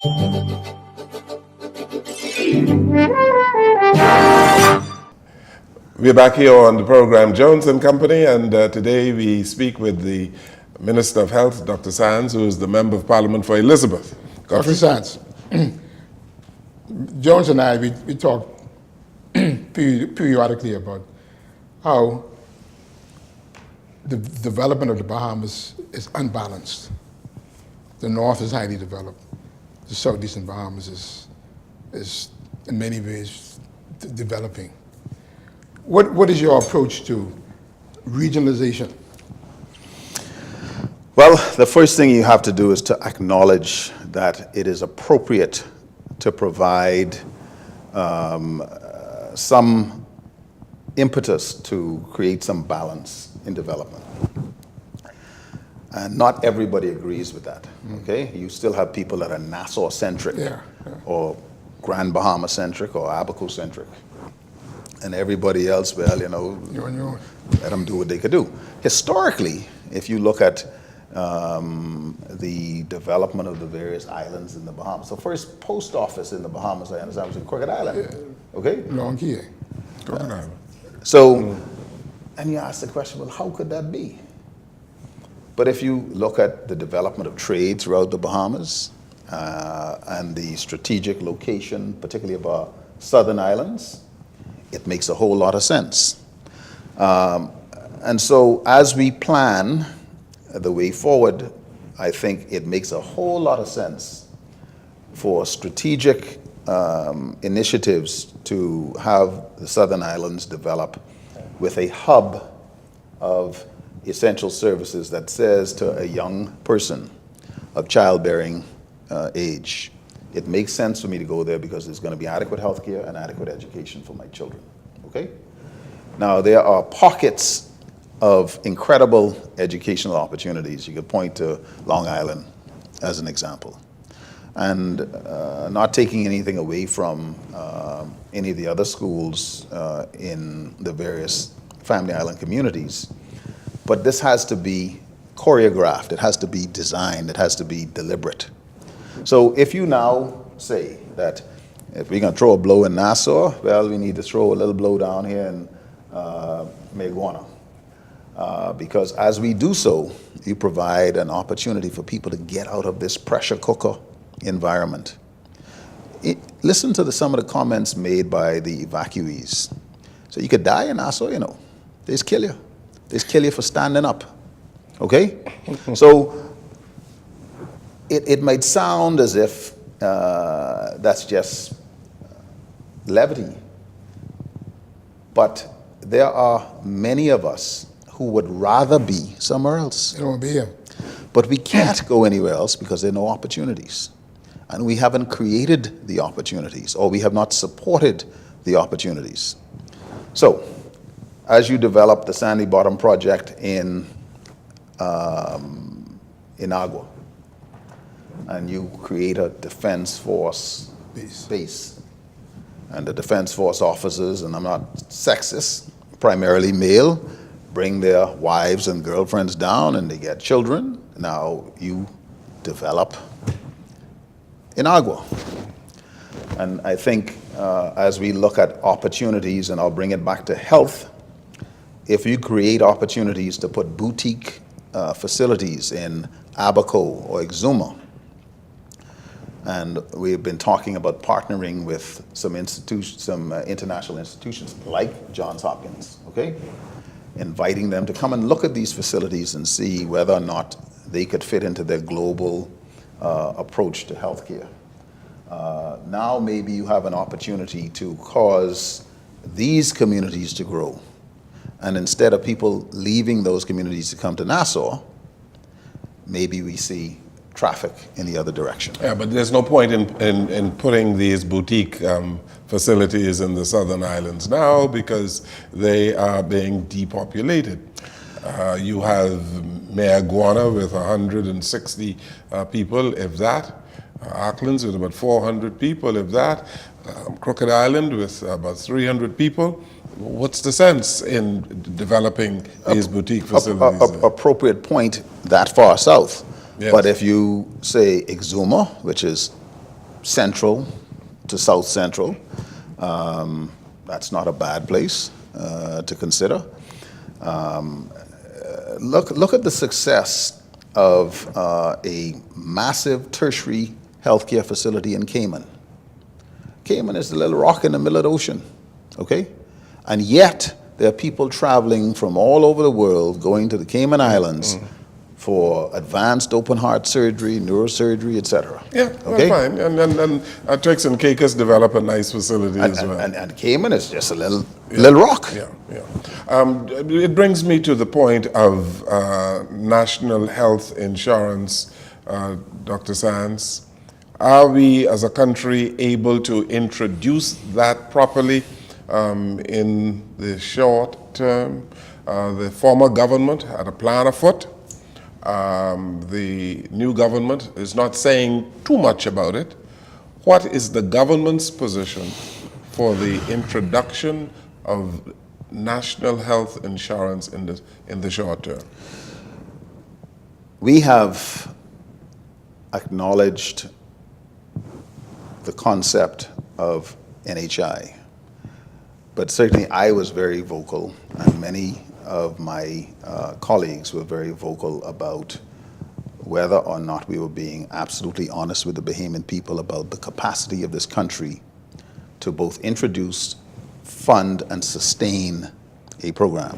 We're back here on the program Jones and Company, and today we speak with the Minister of Health, Dr. Sands, who is the Member of Parliament for Elizabeth. Dr. Sands, Jones and I, we talk periodically about how the development of the Bahamas is unbalanced. The North is highly developed. The Southeastern Bahamas is in many ways developing. What is your approach to regionalization? Well, the first thing you have to do is to acknowledge that it is appropriate to provide some impetus to create some balance in development. And not everybody agrees with that, okay? You still have people that are Nassau-centric, or Grand Bahama-centric, or Abaco-centric. And everybody else, well, let them do what they could do. Historically, if you look at the development of the various islands in the Bahamas, the first post office in the Bahamas, I understand, was in Crooked Island, okay? Long here. Crooked Island. So, and you ask the question, well, how could that be? But if you look at the development of trade throughout the Bahamas and the strategic location, particularly of our southern islands, it makes a whole lot of sense. And so as we plan the way forward, I think it makes a whole lot of sense for strategic initiatives to have the southern islands develop with a hub of essential services that says to a young person of childbearing age, it makes sense for me to go there because there's going to be adequate health care and adequate education for my children, okay? Now, there are pockets of incredible educational opportunities. You could point to Long Island as an example. And not taking anything away from any of the other schools in the various Family Island communities, but this has to be choreographed, it has to be designed, it has to be deliberate. So if you now say that if we're going to throw a blow in Nassau, well, we need to throw a little blow down here in Mayaguana. Because as we do so, you provide an opportunity for people to get out of this pressure cooker environment. Listen to some of the comments made by the evacuees. So you could die in Nassau, they just kill you. They just kill you for standing up, okay? So it might sound as if that's just levity, but there are many of us who would rather be somewhere else. They don't want to be here. But we can't go anywhere else because there are no opportunities. And we haven't created the opportunities, or we have not supported the opportunities. So, as you develop the Sandy Bottom project in Agua, and you create a Defense Force base, and the Defense Force officers, and I'm not sexist, primarily male, bring their wives and girlfriends down and they get children. Now you develop in Agua. And I think as we look at opportunities, and I'll bring it back to health, if you create opportunities to put boutique facilities in Abaco or Exuma, and we've been talking about partnering with some international institutions like Johns Hopkins, okay? Inviting them to come and look at these facilities and see whether or not they could fit into their global approach to healthcare. Now maybe you have an opportunity to cause these communities to grow. And instead of people leaving those communities to come to Nassau, maybe we see traffic in the other direction. Yeah, but there's no point in putting these boutique facilities in the southern islands now because they are being depopulated. You have Mayaguana with 160 people, if that. Auckland's with about 400 people, if that. Crooked Island with about 300 people. What's the sense in developing these boutique facilities? Appropriate point that far south. Yes. But if you say Exuma, which is central to south central. That's not a bad place to consider. Look at the success of a massive tertiary healthcare facility in Cayman. Cayman is the little rock in the middle of the ocean, okay? And yet, there are people traveling from all over the world going to the Cayman Islands for advanced open heart surgery, neurosurgery, etc. Yeah, okay? well, fine. And Turks and Caicos develop a nice facility as well. And Cayman is just a little rock. Yeah, yeah. It brings me to the point of national health insurance, Dr. Sands. Are we as a country able to introduce that properly in the short term? The former government had a plan afoot. The new government is not saying too much about it. What is the government's position for the introduction of national health insurance in the short term? We have acknowledged the concept of NHI, but certainly I was very vocal, and many of my colleagues were very vocal about whether or not we were being absolutely honest with the Bahamian people about the capacity of this country to both introduce, fund, and sustain a program.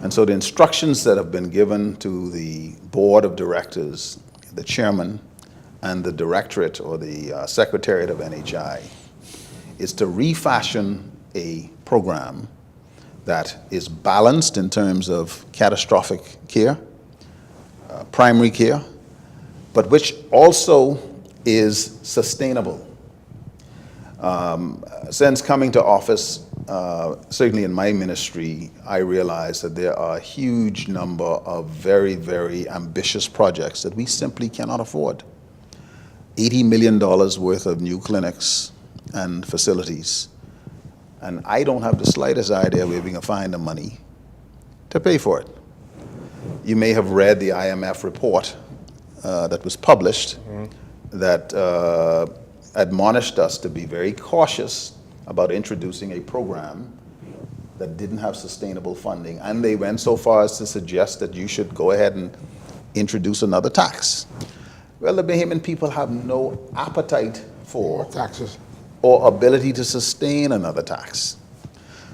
And so the instructions that have been given to the board of directors, the chairman, and the directorate or the secretariat of NHI is to refashion a program that is balanced in terms of catastrophic care, primary care, but which also is sustainable. Since coming to office, certainly in my ministry, I realized that there are a huge number of very, very ambitious projects that we simply cannot afford. $80 million worth of new clinics and facilities. And I don't have the slightest idea where we can find the money to pay for it. You may have read the IMF report that was published that admonished us to be very cautious about introducing a program that didn't have sustainable funding. And they went so far as to suggest that you should go ahead and introduce another tax. Well, the Bahamian people have no appetite for taxes or ability to sustain another tax.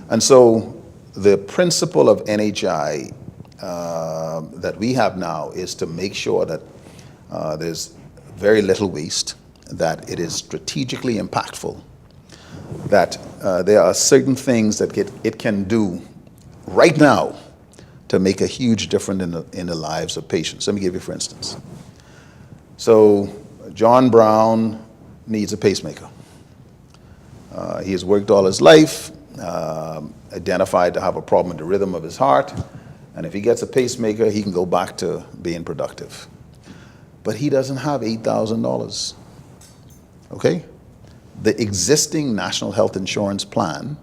And so the principle of NHI that we have now is to make sure that there's very little waste, that it is strategically impactful, that there are certain things that it can do right now to make a huge difference in the lives of patients. Let me give you for instance. So John Brown needs a pacemaker. He has worked all his life, identified to have a problem with the rhythm of his heart, and if he gets a pacemaker, he can go back to being productive. But he doesn't have $8,000, okay? The existing national health insurance plan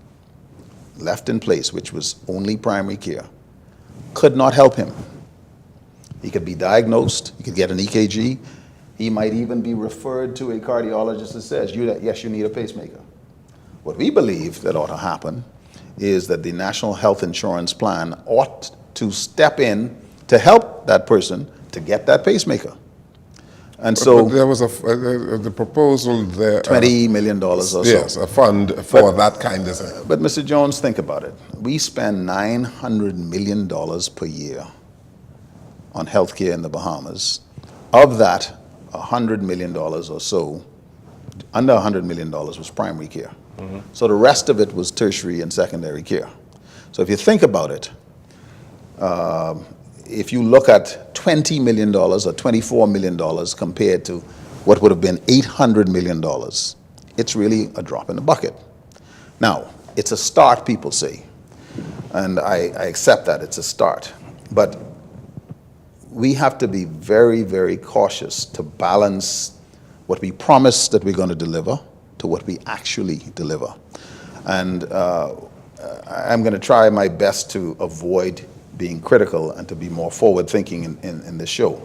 left in place, which was only primary care, could not help him. He could be diagnosed, he could get an EKG, he might even be referred to a cardiologist that says, yes, you need a pacemaker. What we believe that ought to happen is that the National Health Insurance Plan ought to step in to help that person to get that pacemaker. And so but there was the proposal there. $20 million or so. Yes, a fund for that kind of thing. But Mr. Jones, think about it. We spend $900 million per year on healthcare in the Bahamas. Of that, $100 million or so, under $100 million was primary care. So the rest of it was tertiary and secondary care. So if you think about it, if you look at $20 million or $24 million compared to what would have been $800 million, it's really a drop in the bucket. Now, it's a start, people say, and I accept that it's a start. But we have to be very, very cautious to balance what we promise that we're going to deliver to what we actually deliver. And I'm going to try my best to avoid being critical and to be more forward-thinking in this show.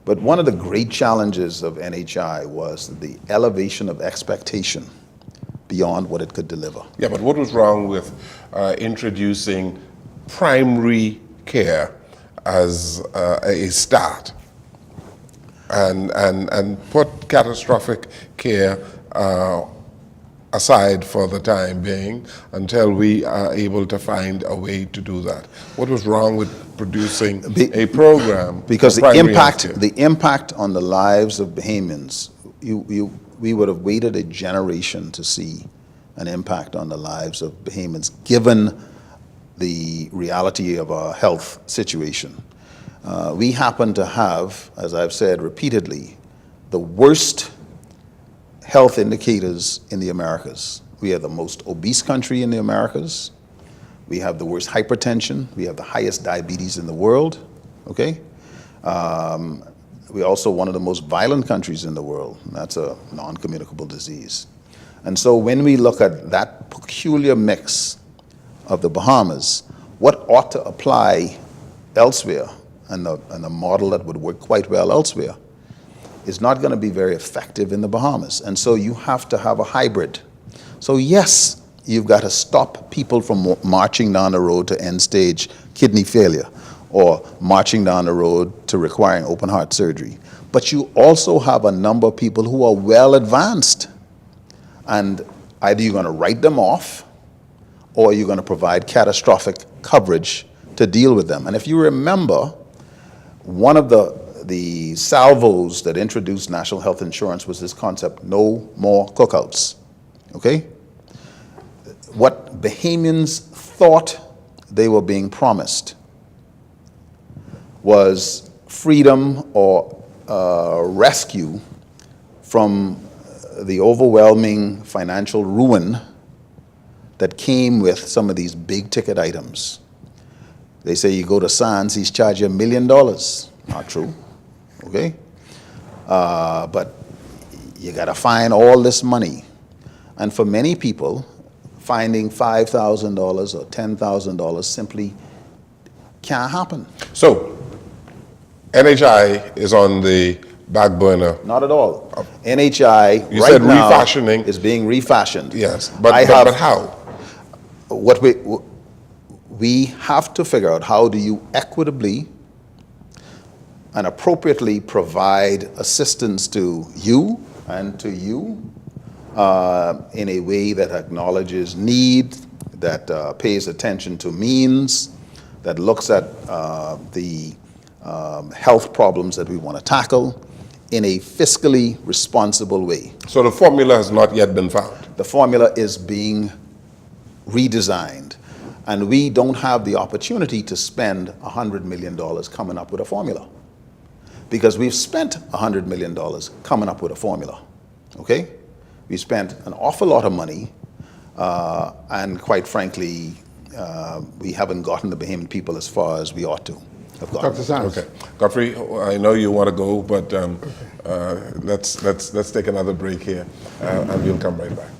But one of the great challenges of NHI was the elevation of expectation beyond what it could deliver. Yeah, but what was wrong with introducing primary care as a start and put catastrophic care aside for the time being until we are able to find a way to do that? What was wrong with producing a program? Because for the primary impact, healthcare? the impact on the lives of Bahamians, we would have waited a generation to see an impact on the lives of Bahamians, given the reality of our health situation. We happen to have, as I've said repeatedly, the worst health indicators in the Americas. We are the most obese country in the Americas. We have the worst hypertension. We have the highest diabetes in the world, okay? We're also one of the most violent countries in the world. That's a non-communicable disease. And so when we look at that peculiar mix of the Bahamas, what ought to apply elsewhere, and the model that would work quite well elsewhere, is not going to be very effective in the Bahamas. And so you have to have a hybrid. So yes, you've got to stop people from marching down the road to end-stage kidney failure or marching down the road to requiring open heart surgery. But you also have a number of people who are well advanced. And either you're going to write them off or you're going to provide catastrophic coverage to deal with them. And if you remember, one of the salvos that introduced national health insurance was this concept, no more cookouts, okay? What Bahamians thought they were being promised was freedom or rescue from the overwhelming financial ruin that came with some of these big ticket items. They say you go to Sands, he's charged you $1 million. Not true, okay? But you gotta find all this money. And for many people, finding $5,000 or $10,000 simply can't happen. So, NHI is on the back burner. Not at all. NHI You right said now refashioning. is being refashioned. Yes, but how? What we have to figure out, how do you equitably and appropriately provide assistance to you and to you in a way that acknowledges need, that pays attention to means, that looks at the health problems that we want to tackle in a fiscally responsible way. So the formula has not yet been found. The formula is being redesigned, and we don't have the opportunity to spend $100 million coming up with a formula, because we've spent $100 million coming up with a formula, okay? We spent an awful lot of money, and quite frankly, we haven't gotten the Bahamian people as far as we ought to have gotten. Dr. Sands. Okay, Godfrey, I know you want to go, but let's take another break here, and we'll come right back.